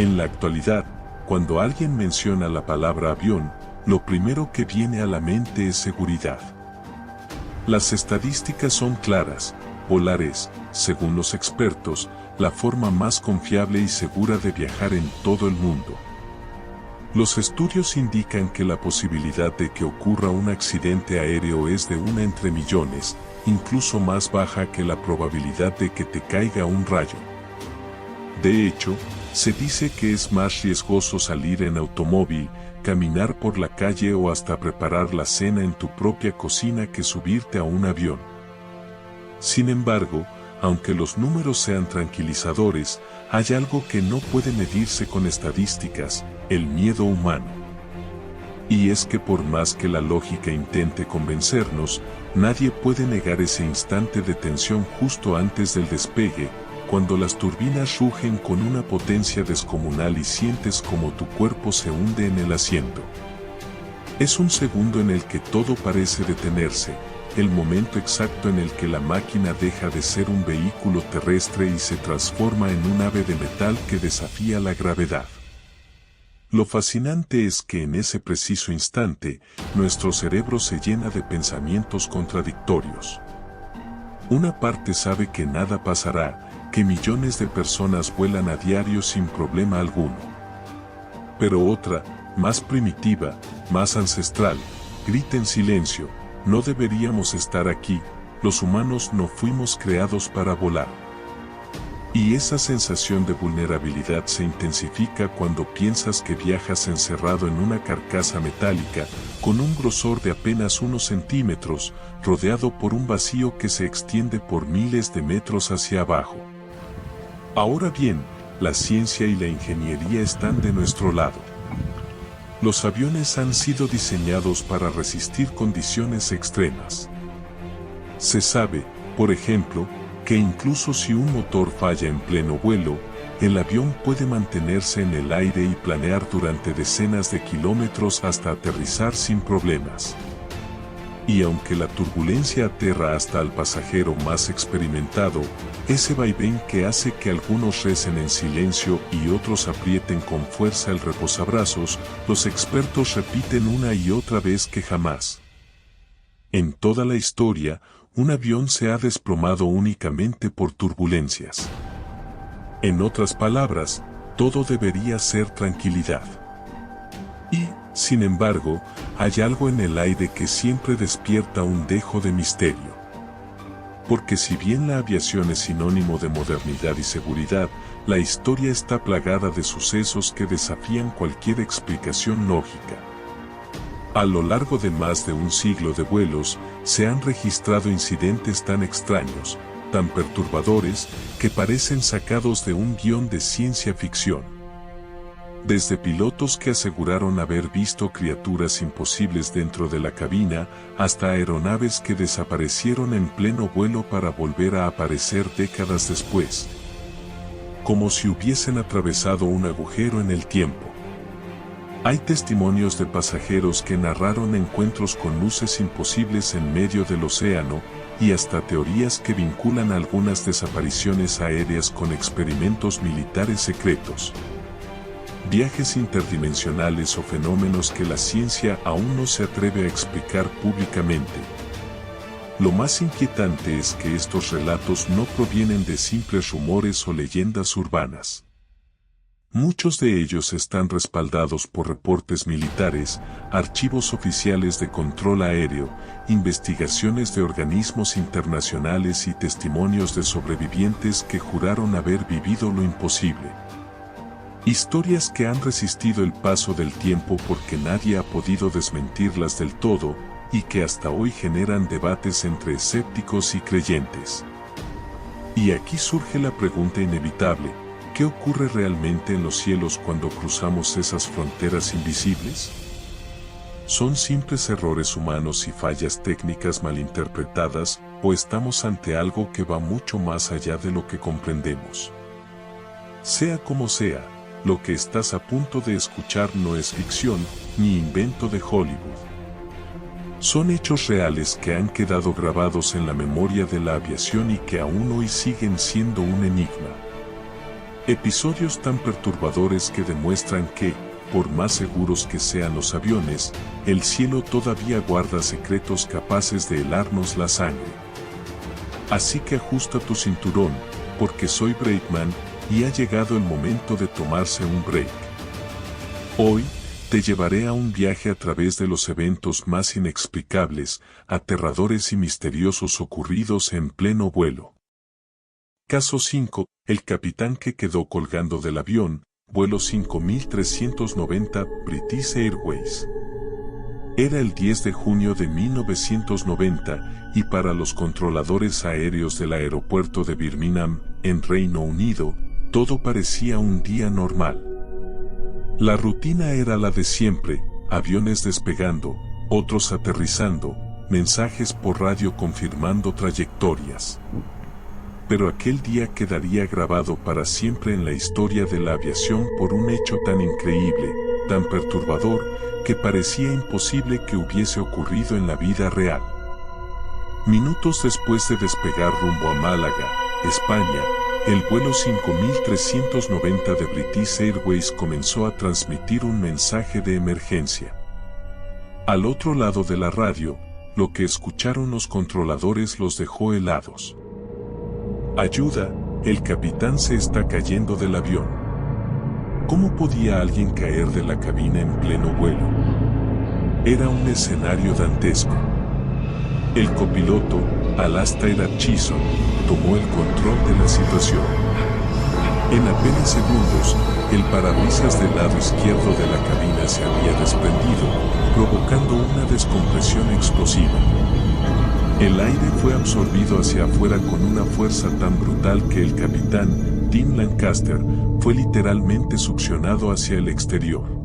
En la actualidad, cuando alguien menciona la palabra avión, lo primero que viene a la mente es seguridad. Las estadísticas son claras: volar es, según los expertos, la forma más confiable y segura de viajar en todo el mundo. Los estudios indican que la posibilidad de que ocurra un accidente aéreo es de 1 entre millones, incluso más baja que la probabilidad de que te caiga un rayo. De hecho, se dice que es más riesgoso salir en automóvil, caminar por la calle o hasta preparar la cena en tu propia cocina que subirte a un avión. Sin embargo, aunque los números sean tranquilizadores, hay algo que no puede medirse con estadísticas: el miedo humano. Y es que por más que la lógica intente convencernos, nadie puede negar ese instante de tensión justo antes del despegue, cuando las turbinas rugen con una potencia descomunal y sientes como tu cuerpo se hunde en el asiento. Es un segundo en el que todo parece detenerse, el momento exacto en el que la máquina deja de ser un vehículo terrestre y se transforma en un ave de metal que desafía la gravedad. Lo fascinante es que en ese preciso instante, nuestro cerebro se llena de pensamientos contradictorios. Una parte sabe que nada pasará, que millones de personas vuelan a diario sin problema alguno. Pero otra, más primitiva, más ancestral, grita en silencio: no deberíamos estar aquí, los humanos no fuimos creados para volar. Y esa sensación de vulnerabilidad se intensifica cuando piensas que viajas encerrado en una carcasa metálica, con un grosor de apenas unos centímetros, rodeado por un vacío que se extiende por miles de metros hacia abajo. Ahora bien, la ciencia y la ingeniería están de nuestro lado. Los aviones han sido diseñados para resistir condiciones extremas. Se sabe, por ejemplo, que incluso si un motor falla en pleno vuelo, el avión puede mantenerse en el aire y planear durante decenas de kilómetros hasta aterrizar sin problemas. Y aunque la turbulencia aterra hasta al pasajero más experimentado, ese vaivén que hace que algunos recen en silencio y otros aprieten con fuerza el reposabrazos, los expertos repiten una y otra vez que jamás en toda la historia, un avión se ha desplomado únicamente por turbulencias. En otras palabras, todo debería ser tranquilidad. Y, sin embargo, hay algo en el aire que siempre despierta un dejo de misterio. Porque si bien la aviación es sinónimo de modernidad y seguridad, la historia está plagada de sucesos que desafían cualquier explicación lógica. A lo largo de más de un siglo de vuelos, se han registrado incidentes tan extraños, tan perturbadores, que parecen sacados de un guión de ciencia ficción. Desde pilotos que aseguraron haber visto criaturas imposibles dentro de la cabina, hasta aeronaves que desaparecieron en pleno vuelo para volver a aparecer décadas después, como si hubiesen atravesado un agujero en el tiempo. Hay testimonios de pasajeros que narraron encuentros con luces imposibles en medio del océano, y hasta teorías que vinculan algunas desapariciones aéreas con experimentos militares secretos. Viajes interdimensionales o fenómenos que la ciencia aún no se atreve a explicar públicamente. Lo más inquietante es que estos relatos no provienen de simples rumores o leyendas urbanas. Muchos de ellos están respaldados por reportes militares, archivos oficiales de control aéreo, investigaciones de organismos internacionales y testimonios de sobrevivientes que juraron haber vivido lo imposible. Historias que han resistido el paso del tiempo porque nadie ha podido desmentirlas del todo, y que hasta hoy generan debates entre escépticos y creyentes. Y aquí surge la pregunta inevitable: ¿qué ocurre realmente en los cielos cuando cruzamos esas fronteras invisibles? ¿Son simples errores humanos y fallas técnicas malinterpretadas, o estamos ante algo que va mucho más allá de lo que comprendemos? Sea como sea, lo que estás a punto de escuchar no es ficción, ni invento de Hollywood. Son hechos reales que han quedado grabados en la memoria de la aviación y que aún hoy siguen siendo un enigma. Episodios tan perturbadores que demuestran que, por más seguros que sean los aviones, el cielo todavía guarda secretos capaces de helarnos la sangre. Así que ajusta tu cinturón, porque soy Brakeman, y ha llegado el momento de tomarse un break. Hoy, te llevaré a un viaje a través de los eventos más inexplicables, aterradores y misteriosos ocurridos en pleno vuelo. Caso 5. El capitán que quedó colgando del avión, vuelo 5390, British Airways. Era el 10 de junio de 1990, y para los controladores aéreos del aeropuerto de Birmingham, en Reino Unido, todo parecía un día normal. La rutina era la de siempre, aviones despegando, otros aterrizando, mensajes por radio confirmando trayectorias. Pero aquel día quedaría grabado para siempre en la historia de la aviación por un hecho tan increíble, tan perturbador, que parecía imposible que hubiese ocurrido en la vida real. Minutos después de despegar rumbo a Málaga, España, el vuelo 5390 de British Airways comenzó a transmitir un mensaje de emergencia. Al otro lado de la radio, lo que escucharon los controladores los dejó helados. Ayuda, el capitán se está cayendo del avión. ¿Cómo podía alguien caer de la cabina en pleno vuelo? Era un escenario dantesco. El copiloto, Alastair Atchison, tomó el control de la situación. En apenas segundos, el parabrisas del lado izquierdo de la cabina se había desprendido, provocando una descompresión explosiva. El aire fue absorbido hacia afuera con una fuerza tan brutal que el capitán, Tim Lancaster, fue literalmente succionado hacia el exterior.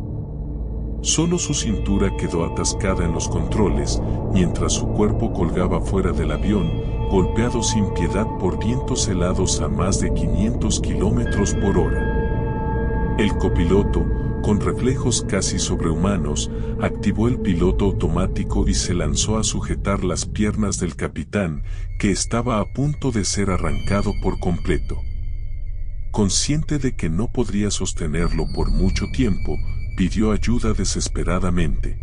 Solo su cintura quedó atascada en los controles, mientras su cuerpo colgaba fuera del avión, golpeado sin piedad por vientos helados a más de 500 kilómetros por hora. El copiloto, con reflejos casi sobrehumanos, activó el piloto automático y se lanzó a sujetar las piernas del capitán, que estaba a punto de ser arrancado por completo. Consciente de que no podría sostenerlo por mucho tiempo, pidió ayuda desesperadamente.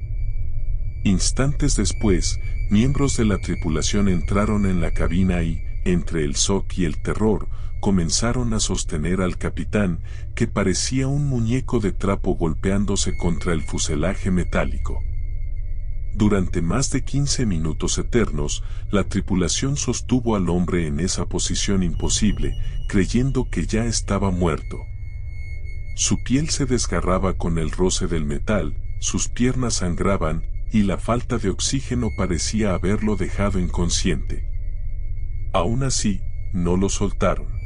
Instantes después, miembros de la tripulación entraron en la cabina y, entre el shock y el terror, comenzaron a sostener al capitán, que parecía un muñeco de trapo golpeándose contra el fuselaje metálico. Durante más de 15 minutos eternos, la tripulación sostuvo al hombre en esa posición imposible, creyendo que ya estaba muerto. Su piel se desgarraba con el roce del metal, sus piernas sangraban, y la falta de oxígeno parecía haberlo dejado inconsciente. Aún así, no lo soltaron.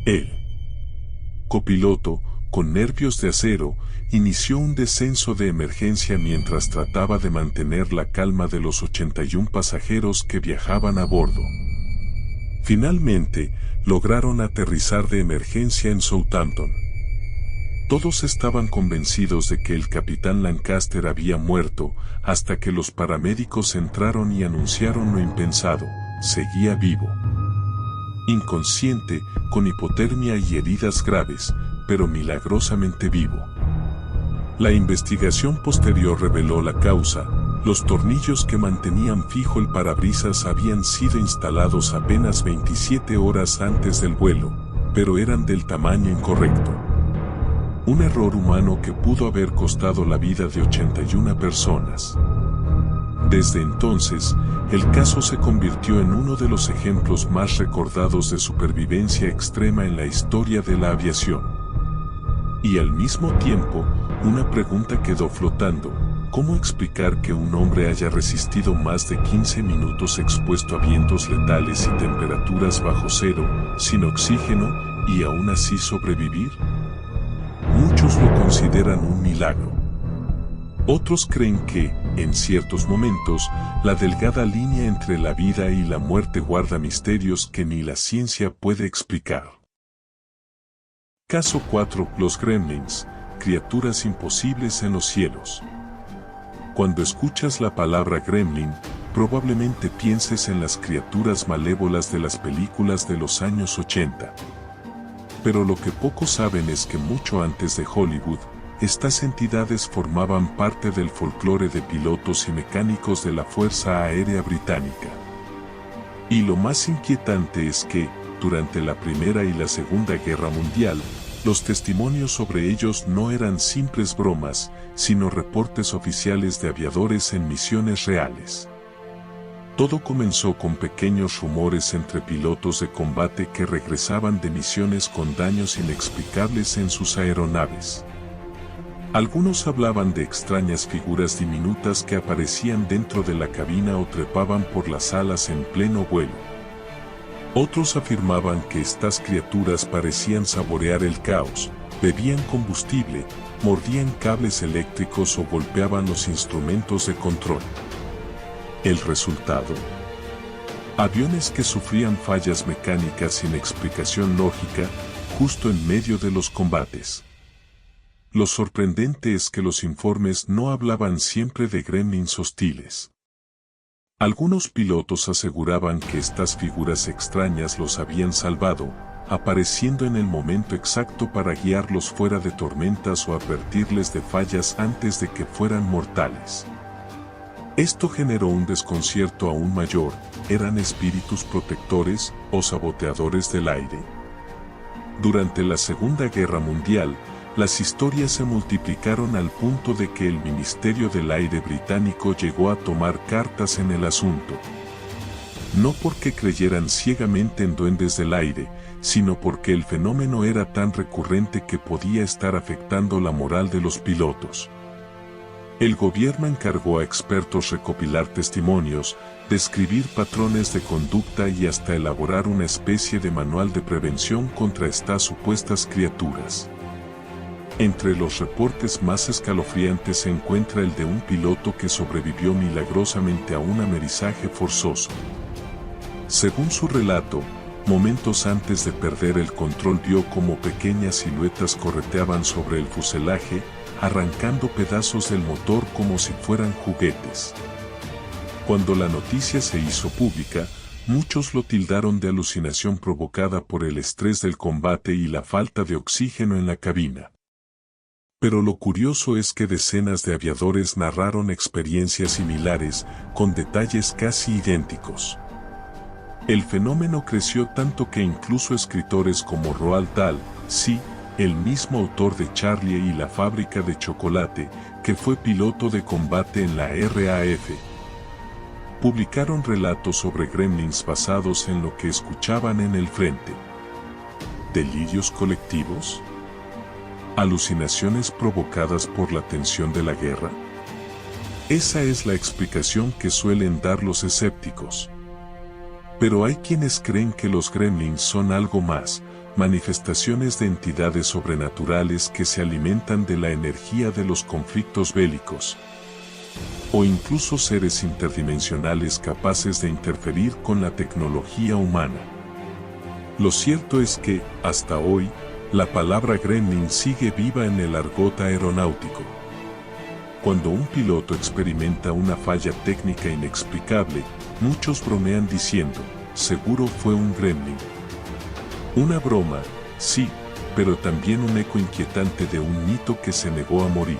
El copiloto, con nervios de acero, inició un descenso de emergencia mientras trataba de mantener la calma de los 81 pasajeros que viajaban a bordo. Finalmente, lograron aterrizar de emergencia en Southampton. Todos estaban convencidos de que el capitán Lancaster había muerto, hasta que los paramédicos entraron y anunciaron lo impensado: seguía vivo. Inconsciente, con hipotermia y heridas graves, pero milagrosamente vivo. La investigación posterior reveló la causa: los tornillos que mantenían fijo el parabrisas habían sido instalados apenas 27 horas antes del vuelo, pero eran del tamaño incorrecto. Un error humano que pudo haber costado la vida de 81 personas. Desde entonces, el caso se convirtió en uno de los ejemplos más recordados de supervivencia extrema en la historia de la aviación. Y al mismo tiempo, una pregunta quedó flotando: ¿cómo explicar que un hombre haya resistido más de 15 minutos expuesto a vientos letales y temperaturas bajo cero, sin oxígeno, y aún así sobrevivir? Muchos lo consideran un milagro. Otros creen que, en ciertos momentos, la delgada línea entre la vida y la muerte guarda misterios que ni la ciencia puede explicar. Caso 4. Los gremlins, criaturas imposibles en los cielos. Cuando escuchas la palabra gremlin, probablemente pienses en las criaturas malévolas de las películas de los años 80. Pero lo que pocos saben es que mucho antes de Hollywood, estas entidades formaban parte del folclore de pilotos y mecánicos de la Fuerza Aérea Británica. Y lo más inquietante es que, durante la Primera y la Segunda Guerra Mundial, los testimonios sobre ellos no eran simples bromas, sino reportes oficiales de aviadores en misiones reales. Todo comenzó con pequeños rumores entre pilotos de combate que regresaban de misiones con daños inexplicables en sus aeronaves. Algunos hablaban de extrañas figuras diminutas que aparecían dentro de la cabina o trepaban por las alas en pleno vuelo. Otros afirmaban que estas criaturas parecían saborear el caos, bebían combustible, mordían cables eléctricos o golpeaban los instrumentos de control. El resultado: aviones que sufrían fallas mecánicas sin explicación lógica, justo en medio de los combates. Lo sorprendente es que los informes no hablaban siempre de gremlins hostiles. Algunos pilotos aseguraban que estas figuras extrañas los habían salvado, apareciendo en el momento exacto para guiarlos fuera de tormentas o advertirles de fallas antes de que fueran mortales. Esto generó un desconcierto aún mayor. ¿Eran espíritus protectores o saboteadores del aire? Durante la Segunda Guerra Mundial, las historias se multiplicaron al punto de que el Ministerio del Aire británico llegó a tomar cartas en el asunto. No porque creyeran ciegamente en duendes del aire, sino porque el fenómeno era tan recurrente que podía estar afectando la moral de los pilotos. El gobierno encargó a expertos recopilar testimonios, describir patrones de conducta y hasta elaborar una especie de manual de prevención contra estas supuestas criaturas. Entre los reportes más escalofriantes se encuentra el de un piloto que sobrevivió milagrosamente a un amerizaje forzoso. Según su relato, momentos antes de perder el control vio como pequeñas siluetas correteaban sobre el fuselaje, arrancando pedazos del motor como si fueran juguetes. Cuando la noticia se hizo pública, muchos lo tildaron de alucinación provocada por el estrés del combate y la falta de oxígeno en la cabina. Pero lo curioso es que decenas de aviadores narraron experiencias similares, con detalles casi idénticos. El fenómeno creció tanto que incluso escritores como Roald Dahl, sí, el mismo autor de Charlie y la fábrica de chocolate, que fue piloto de combate en la RAF, publicaron relatos sobre gremlins basados en lo que escuchaban en el frente. ¿Delirios colectivos? ¿Alucinaciones provocadas por la tensión de la guerra? Esa es la explicación que suelen dar los escépticos. Pero hay quienes creen que los gremlins son algo más, manifestaciones de entidades sobrenaturales que se alimentan de la energía de los conflictos bélicos, o incluso seres interdimensionales capaces de interferir con la tecnología humana. Lo cierto es que, hasta hoy, la palabra gremlin sigue viva en el argot aeronáutico. Cuando un piloto experimenta una falla técnica inexplicable, muchos bromean diciendo, seguro fue un gremlin. Una broma, sí, pero también un eco inquietante de un mito que se negó a morir.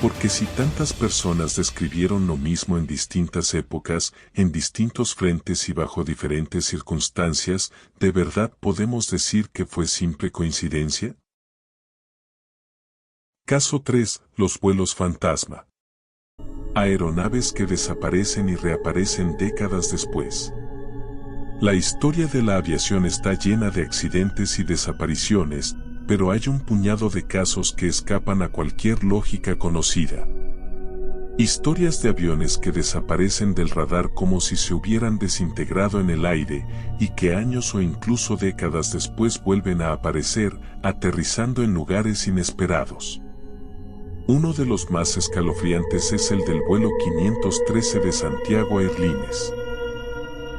Porque si tantas personas describieron lo mismo en distintas épocas, en distintos frentes y bajo diferentes circunstancias, ¿de verdad podemos decir que fue simple coincidencia? Caso 3. Los vuelos fantasma. Aeronaves que desaparecen y reaparecen décadas después. La historia de la aviación está llena de accidentes y desapariciones, pero hay un puñado de casos que escapan a cualquier lógica conocida. Historias de aviones que desaparecen del radar como si se hubieran desintegrado en el aire y que años o incluso décadas después vuelven a aparecer, aterrizando en lugares inesperados. Uno de los más escalofriantes es el del vuelo 513 de Santiago Airlines.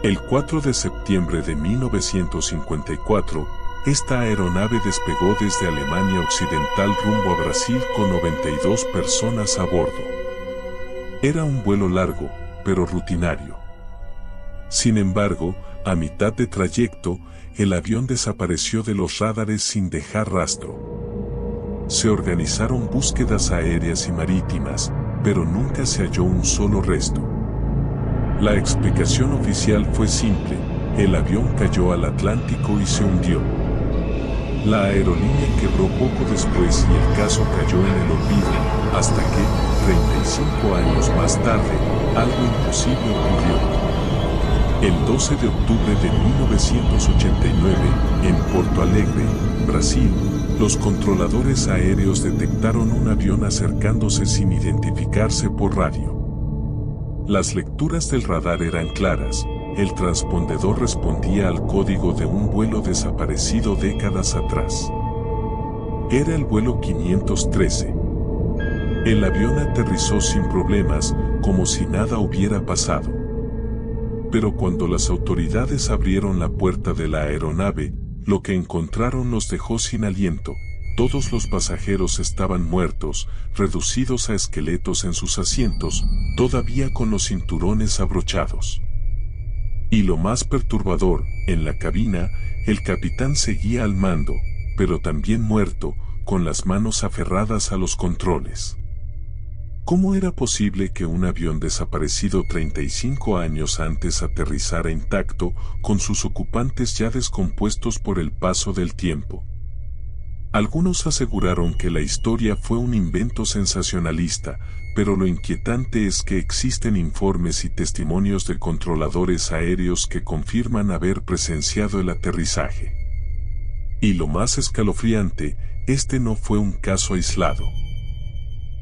El 4 de septiembre de 1954, esta aeronave despegó desde Alemania Occidental rumbo a Brasil con 92 personas a bordo. Era un vuelo largo, pero rutinario. Sin embargo, a mitad de trayecto, el avión desapareció de los radares sin dejar rastro. Se organizaron búsquedas aéreas y marítimas, pero nunca se halló un solo resto. La explicación oficial fue simple: el avión cayó al Atlántico y se hundió. La aerolínea quebró poco después y el caso cayó en el olvido, hasta que, 35 años más tarde, algo imposible ocurrió. El 12 de octubre de 1989, en Porto Alegre, Brasil, los controladores aéreos detectaron un avión acercándose sin identificarse por radio. Las lecturas del radar eran claras: el transpondedor respondía al código de un vuelo desaparecido décadas atrás. Era el vuelo 513. El avión aterrizó sin problemas, como si nada hubiera pasado. Pero cuando las autoridades abrieron la puerta de la aeronave, lo que encontraron los dejó sin aliento. Todos los pasajeros estaban muertos, reducidos a esqueletos en sus asientos, todavía con los cinturones abrochados. Y lo más perturbador, en la cabina, el capitán seguía al mando, pero también muerto, con las manos aferradas a los controles. ¿Cómo era posible que un avión desaparecido 35 años antes aterrizara intacto, con sus ocupantes ya descompuestos por el paso del tiempo? Algunos aseguraron que la historia fue un invento sensacionalista, pero lo inquietante es que existen informes y testimonios de controladores aéreos que confirman haber presenciado el aterrizaje. Y lo más escalofriante, este no fue un caso aislado.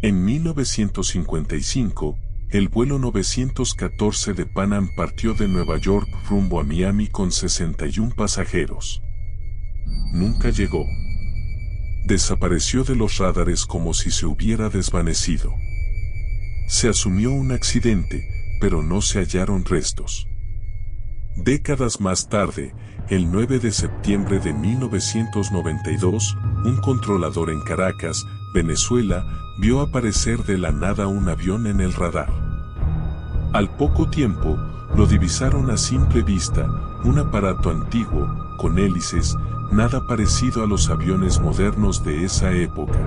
En 1955, el vuelo 914 de Pan Am partió de Nueva York rumbo a Miami con 61 pasajeros. Nunca llegó. Desapareció de los radares como si se hubiera desvanecido. Se asumió un accidente, pero no se hallaron restos. Décadas más tarde, el 9 de septiembre de 1992, un controlador en Caracas, Venezuela, vio aparecer de la nada un avión en el radar. Al poco tiempo, lo divisaron a simple vista, un aparato antiguo, con hélices, nada parecido a los aviones modernos de esa época.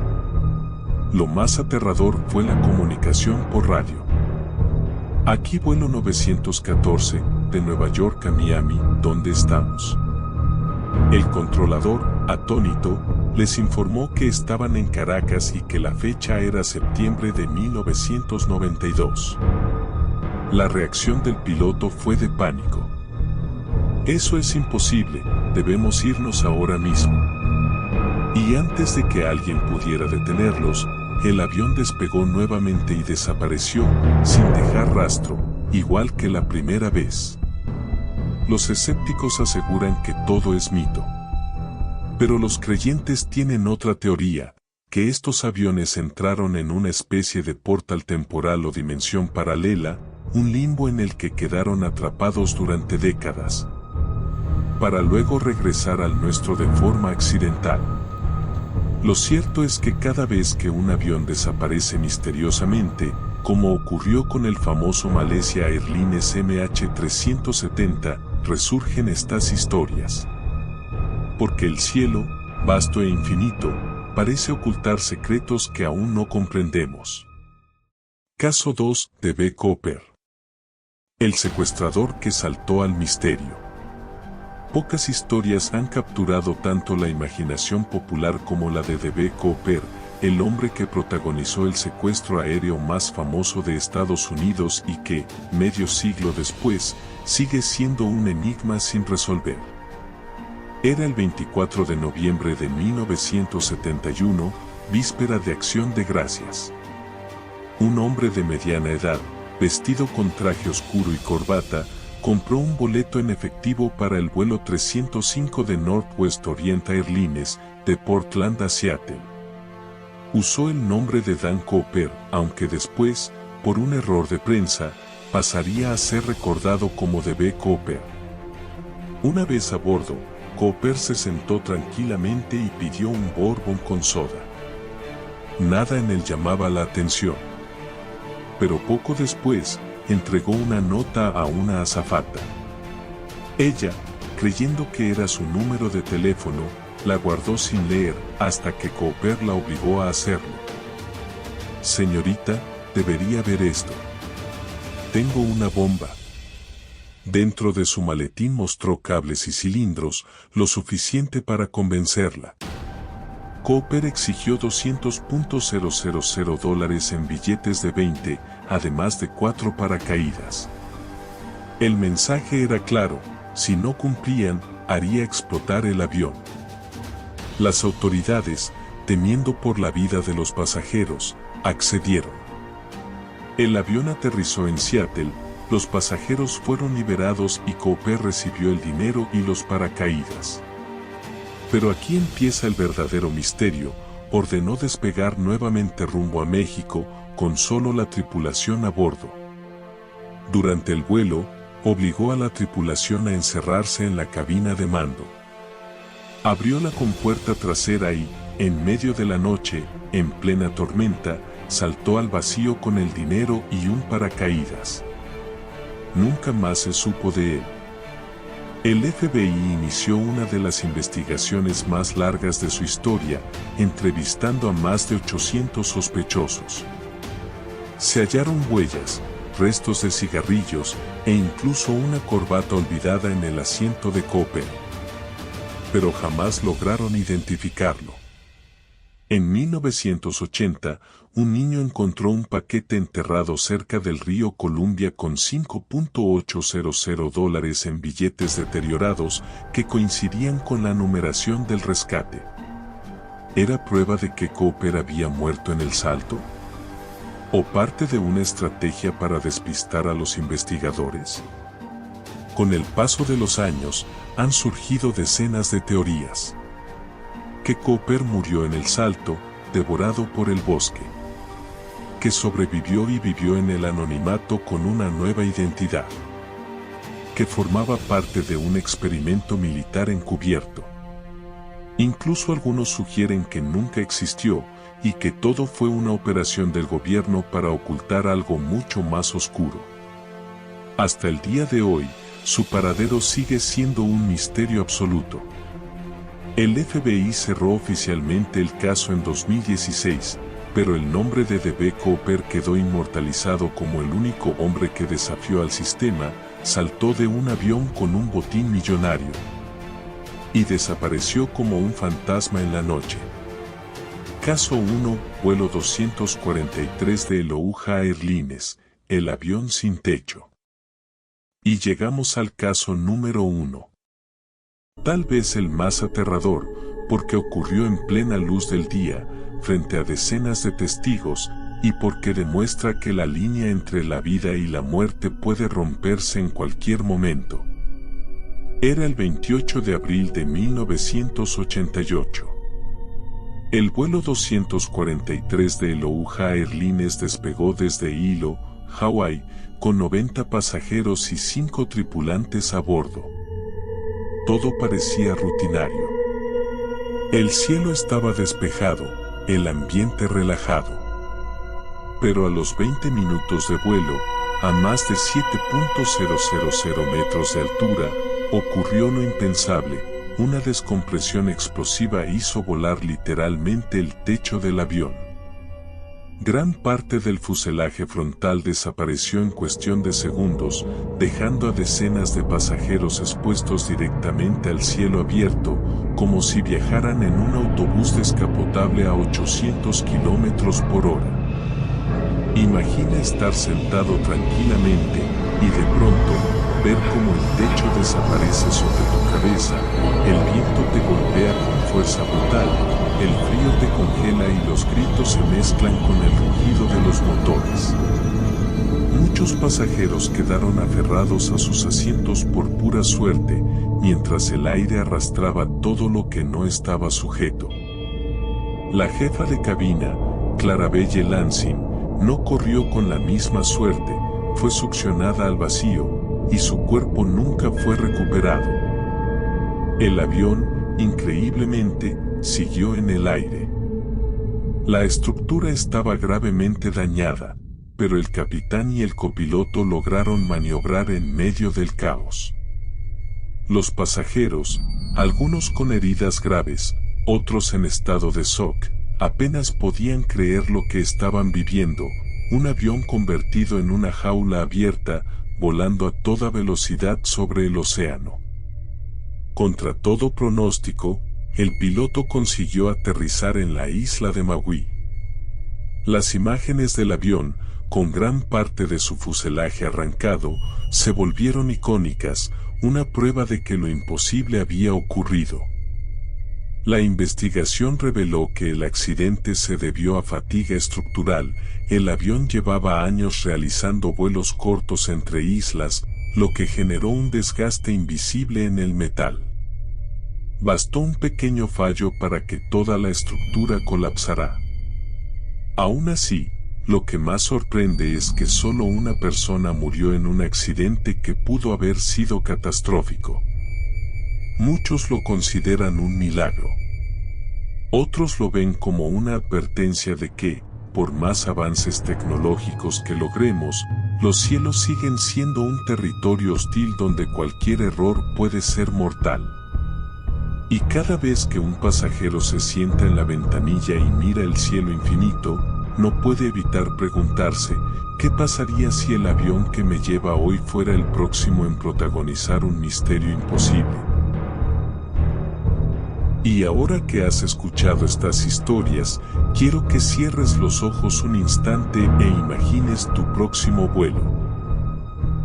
Lo más aterrador fue la comunicación por radio. Aquí vuelo 914, de Nueva York a Miami, ¿dónde estamos? El controlador, atónito, les informó que estaban en Caracas y que la fecha era septiembre de 1992. La reacción del piloto fue de pánico. Eso es imposible, debemos irnos ahora mismo. Y antes de que alguien pudiera detenerlos, el avión despegó nuevamente y desapareció, sin dejar rastro, igual que la primera vez. Los escépticos aseguran que todo es mito. Pero los creyentes tienen otra teoría, que estos aviones entraron en una especie de portal temporal o dimensión paralela, un limbo en el que quedaron atrapados durante décadas, para luego regresar al nuestro de forma accidental. Lo cierto es que cada vez que un avión desaparece misteriosamente, como ocurrió con el famoso Malaysia Airlines MH370, resurgen estas historias. Porque el cielo, vasto e infinito, parece ocultar secretos que aún no comprendemos. Caso 2 de B. Cooper. El secuestrador que saltó al misterio. Pocas historias han capturado tanto la imaginación popular como la de D.B. Cooper, el hombre que protagonizó el secuestro aéreo más famoso de Estados Unidos y que, medio siglo después, sigue siendo un enigma sin resolver. Era el 24 de noviembre de 1971, víspera de Acción de Gracias. Un hombre de mediana edad, vestido con traje oscuro y corbata, compró un boleto en efectivo para el vuelo 305 de Northwest Orient Airlines, de Portland a Seattle. Usó el nombre de Dan Cooper, aunque después, por un error de prensa, pasaría a ser recordado como D.B. Cooper. Una vez a bordo, Cooper se sentó tranquilamente y pidió un bourbon con soda. Nada en él llamaba la atención. Pero poco después, entregó una nota a una azafata. Ella, creyendo que era su número de teléfono, la guardó sin leer hasta que Cooper la obligó a hacerlo. Señorita, debería ver esto. Tengo una bomba. Dentro de su maletín mostró cables y cilindros, lo suficiente para convencerla. Cooper exigió $200,000 en billetes de 20, además de 4 paracaídas. El mensaje era claro: si no cumplían, haría explotar el avión. Las autoridades, temiendo por la vida de los pasajeros, accedieron. El avión aterrizó en Seattle, los pasajeros fueron liberados y Cooper recibió el dinero y los paracaídas. Pero aquí empieza el verdadero misterio. Ordenó despegar nuevamente rumbo a México, con solo la tripulación a bordo. Durante el vuelo, obligó a la tripulación a encerrarse en la cabina de mando. Abrió la compuerta trasera y, en medio de la noche, en plena tormenta, saltó al vacío con el dinero y un paracaídas. Nunca más se supo de él. El FBI inició una de las investigaciones más largas de su historia, entrevistando a más de 800 sospechosos. Se hallaron huellas, restos de cigarrillos e incluso una corbata olvidada en el asiento de Cooper. Pero jamás lograron identificarlo. En 1980, un niño encontró un paquete enterrado cerca del río Columbia con $5,800 en billetes deteriorados que coincidían con la numeración del rescate. ¿Era prueba de que Cooper había muerto en el salto? ¿O parte de una estrategia para despistar a los investigadores? Con el paso de los años, han surgido decenas de teorías. Que Cooper murió en el salto, devorado por el bosque. Que sobrevivió y vivió en el anonimato con una nueva identidad. Que formaba parte de un experimento militar encubierto. Incluso algunos sugieren que nunca existió y que todo fue una operación del gobierno para ocultar algo mucho más oscuro. Hasta el día de hoy, su paradero sigue siendo un misterio absoluto. El FBI cerró oficialmente el caso en 2016, pero el nombre de D.B. Cooper quedó inmortalizado como el único hombre que desafió al sistema, saltó de un avión con un botín millonario y desapareció como un fantasma en la noche. Caso 1, vuelo 243 de Aloha Airlines, el avión sin techo. Y llegamos al caso número 1. Tal vez el más aterrador, porque ocurrió en plena luz del día, frente a decenas de testigos, y porque demuestra que la línea entre la vida y la muerte puede romperse en cualquier momento. Era el 28 de abril de 1988. El vuelo 243 de Aloha Airlines despegó desde Hilo, Hawái, con 90 pasajeros y 5 tripulantes a bordo. Todo parecía rutinario. El cielo estaba despejado, el ambiente relajado. Pero a los 20 minutos de vuelo, a más de 7.000 metros de altura, ocurrió lo impensable. Una descompresión explosiva hizo volar literalmente el techo del avión. Gran parte del fuselaje frontal desapareció en cuestión de segundos, dejando a decenas de pasajeros expuestos directamente al cielo abierto, como si viajaran en un autobús descapotable a 800 kilómetros por hora. Imagina estar sentado tranquilamente y de pronto ver cómo el techo desaparece sobre tu cabeza, el viento te golpea con fuerza brutal, el frío te congela y los gritos se mezclan con el rugido de los motores. Muchos pasajeros quedaron aferrados a sus asientos por pura suerte, mientras el aire arrastraba todo lo que no estaba sujeto. La jefa de cabina, Clarabelle Lansing, no corrió con la misma suerte, fue succionada al vacío, y su cuerpo nunca fue recuperado. El avión, increíblemente, siguió en el aire. La estructura estaba gravemente dañada, pero el capitán y el copiloto lograron maniobrar en medio del caos. Los pasajeros, algunos con heridas graves, otros en estado de shock, apenas podían creer lo que estaban viviendo, un avión convertido en una jaula abierta, volando a toda velocidad sobre el océano. Contra todo pronóstico, el piloto consiguió aterrizar en la isla de Maui. Las imágenes del avión, con gran parte de su fuselaje arrancado, se volvieron icónicas, una prueba de que lo imposible había ocurrido. La investigación reveló que el accidente se debió a fatiga estructural. El avión llevaba años realizando vuelos cortos entre islas, lo que generó un desgaste invisible en el metal. Bastó un pequeño fallo para que toda la estructura colapsara. Aún así, lo que más sorprende es que solo una persona murió en un accidente que pudo haber sido catastrófico. Muchos lo consideran un milagro. Otros lo ven como una advertencia de que, por más avances tecnológicos que logremos, los cielos siguen siendo un territorio hostil donde cualquier error puede ser mortal. Y cada vez que un pasajero se sienta en la ventanilla y mira el cielo infinito, no puede evitar preguntarse, ¿qué pasaría si el avión que me lleva hoy fuera el próximo en protagonizar un misterio imposible? Y ahora que has escuchado estas historias, quiero que cierres los ojos un instante e imagines tu próximo vuelo.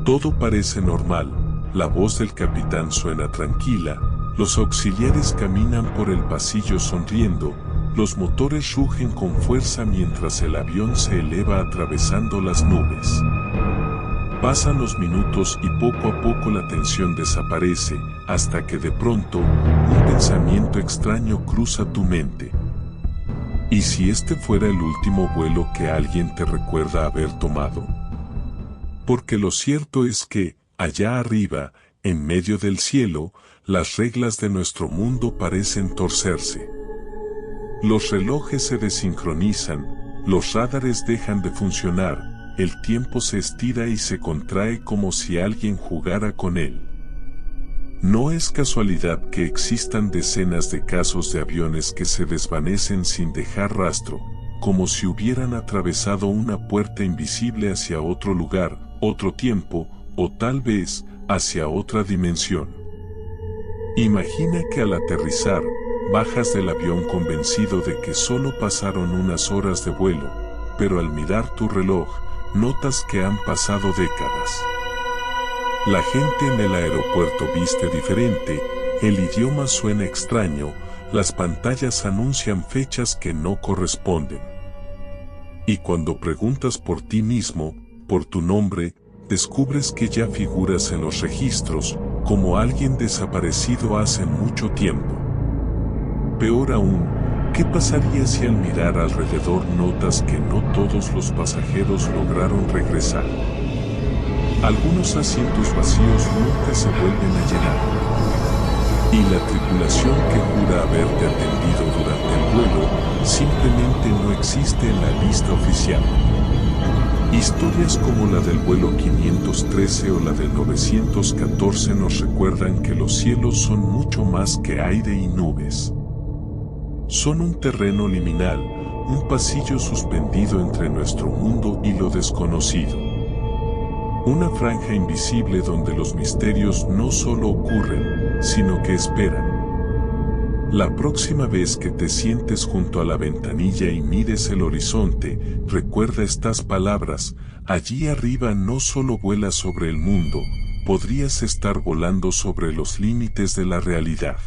Todo parece normal, la voz del capitán suena tranquila, los auxiliares caminan por el pasillo sonriendo, los motores rugen con fuerza mientras el avión se eleva atravesando las nubes. Pasan los minutos y poco a poco la tensión desaparece, hasta que de pronto, un pensamiento extraño cruza tu mente. ¿Y si este fuera el último vuelo que alguien te recuerda haber tomado? Porque lo cierto es que, allá arriba, en medio del cielo, las reglas de nuestro mundo parecen torcerse. Los relojes se desincronizan, los radares dejan de funcionar, el tiempo se estira y se contrae como si alguien jugara con él. No es casualidad que existan decenas de casos de aviones que se desvanecen sin dejar rastro, como si hubieran atravesado una puerta invisible hacia otro lugar, otro tiempo, o tal vez, hacia otra dimensión. Imagina que al aterrizar, bajas del avión convencido de que solo pasaron unas horas de vuelo, pero al mirar tu reloj, notas que han pasado décadas. La gente en el aeropuerto viste diferente, el idioma suena extraño, las pantallas anuncian fechas que no corresponden. Y cuando preguntas por ti mismo, por tu nombre, descubres que ya figuras en los registros, como alguien desaparecido hace mucho tiempo. Peor aún, ¿qué pasaría si al mirar alrededor notas que no todos los pasajeros lograron regresar? Algunos asientos vacíos nunca se vuelven a llenar. Y la tripulación que jura haberte atendido durante el vuelo, simplemente no existe en la lista oficial. Historias como la del vuelo 513 o la del 914 nos recuerdan que los cielos son mucho más que aire y nubes. Son un terreno liminal, un pasillo suspendido entre nuestro mundo y lo desconocido. Una franja invisible donde los misterios no solo ocurren, sino que esperan. La próxima vez que te sientes junto a la ventanilla y mires el horizonte, recuerda estas palabras: allí arriba no solo vuelas sobre el mundo, podrías estar volando sobre los límites de la realidad.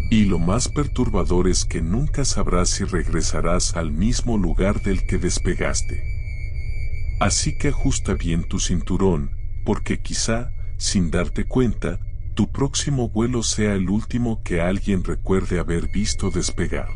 Y lo más perturbador es que nunca sabrás si regresarás al mismo lugar del que despegaste. Así que ajusta bien tu cinturón, porque quizá, sin darte cuenta, tu próximo vuelo sea el último que alguien recuerde haber visto despegar.